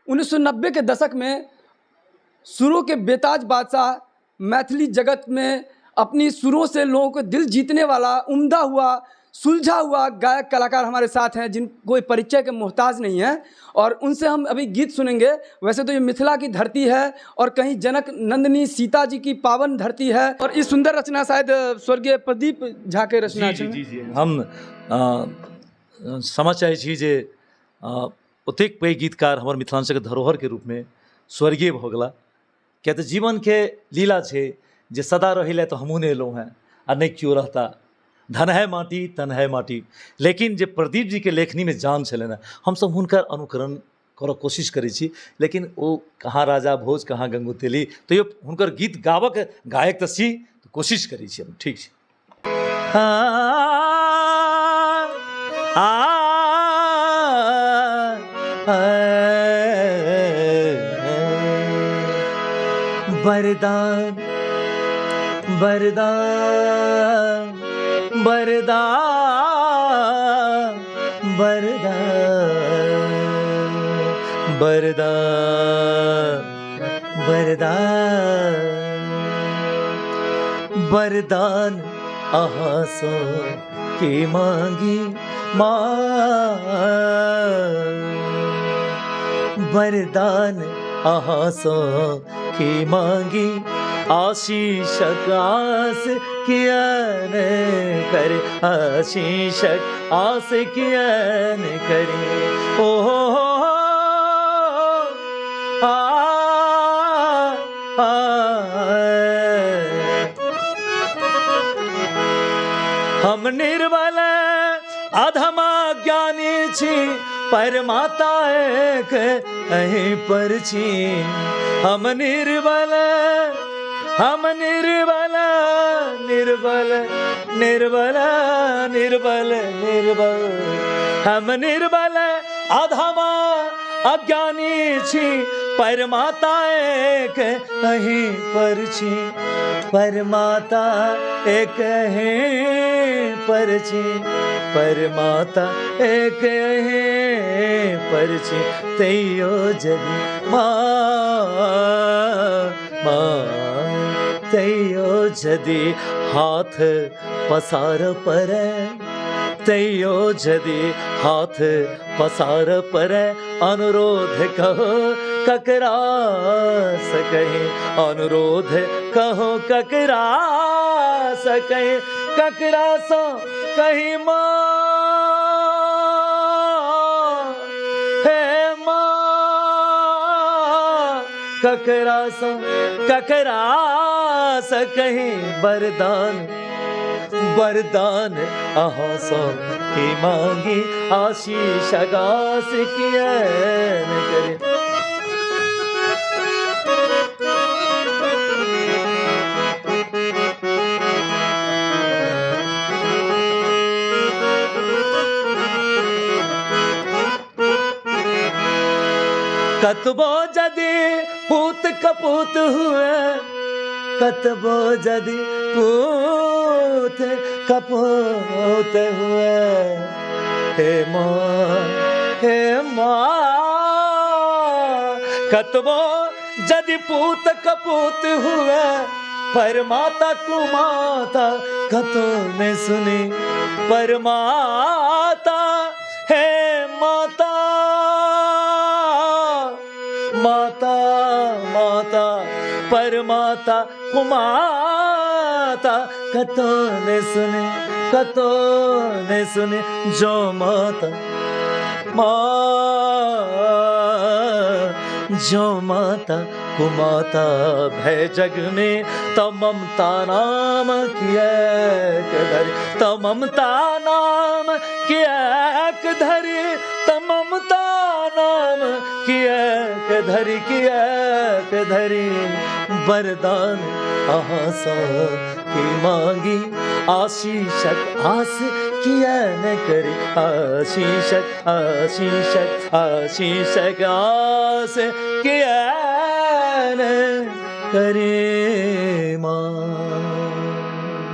1990 के दशक में सुरों के बेताज बादशाह, मैथिली जगत में अपनी सुरों से लोगों को दिल जीतने वाला उम्दा हुआ सुलझा हुआ गायक कलाकार हमारे साथ हैं, जिन कोई परिचय के मोहताज नहीं है, और उनसे हम अभी गीत सुनेंगे। वैसे तो ये मिथिला की धरती है और कहीं जनक नंदिनी सीता जी की पावन धरती है, और इस सुंदर रचना शायद स्वर्गीय प्रदीप झा के रचना जी जी जी हम समझ चाहे छी जे ओतेक पैघ गीतकार हमर मिथिलांचल के धरोहर के रूप में स्वर्गीय भऽ गेला। किया तऽ जीवन के लीला छै जे सदा रहिले तो हमहूँ नहि एलहुँ हैं आ नहीं क्यों रहता, धन है माटी तन है माटी। लेकिन जे प्रदीप जी के लेखनी में जान छलनि हैं, हमसब हुनकर अनुकरण करऽ कोशिश करै छी, लेकिन ओ कहाँ राजा भोज कहाँ गंगू तेली, तैयो हुनकर गीत गाबक गायक तऽ छी, तऽ कोशिश करै छी हम। ठीक छै। वरदान वरदान वरदान वरदान वरदान वरदान वरदान अहाँ सो के मांगी वरदान अहाँ सो के मांगी, आशीषक आस किया न करे, आशीषक आस किया न करे। ओ आ, आ, हम निर्बल अधमा ज्ञानी छी, परमाता एक अहीं पर छी। हम निर्बल निर्बल निर्बल निर्बल निर्बल, हम निर्बल अधमा अज्ञानी छी, परमाता एक अहीं पर छी। परमाता एक अहीं पर छी, परमाता एक अहीं पर छी। तैयो जदि तैयो जदि हाथ पसार पड़े, तैयो जदि हाथ पसार पड़े, अनुरोध कहो ककरा सकहीं, अनुरोध कहो ककरा सकहीं, ककरा सा कहीं माँ हे माँ, ककरा सा कहीं वरदान वरदान अहाँ सो की मांगी, आशीष आगास किया न करे। कतबो जदि पूत कपूत हुए, कतबो जदि पूत कपूत हुए, हे माँ कतबो जदि पूत कपूत हुए, परमाता कुमाता कतो ने सुनी। परमाता हे माता माता माता, परमाता कुमाता कतो ने सुने, कतो ने सुने। जो माता जो माता कुमाता भय जग में, तो ममता नाम किया धरी, तो ममता नाम किया धरी, तो ममता नाम किया धरी, किया धरी। वरदान अहाँ सो की मांगी, आशीषक आस किया न करे, आशीषक आशीषक आशीषक आस किया न करे माँ।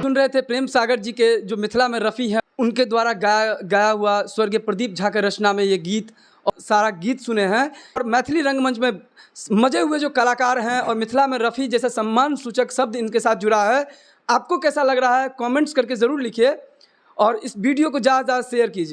सुन रहे थे प्रेम सागर जी के, जो मिथिला में रफ़ी हैं, उनके द्वारा गाया हुआ स्वर्गीय प्रदीप झा के रचना में ये गीत। और सारा गीत सुने हैं। और मैथिली रंगमंच में मजे हुए जो कलाकार हैं और मिथिला में रफ़ी जैसे सम्मान सूचक शब्द इनके साथ जुड़ा है, आपको कैसा लग रहा है कमेंट्स करके ज़रूर लिखिए और इस वीडियो को ज़्यादा से ज़्यादा शेयर कीजिए।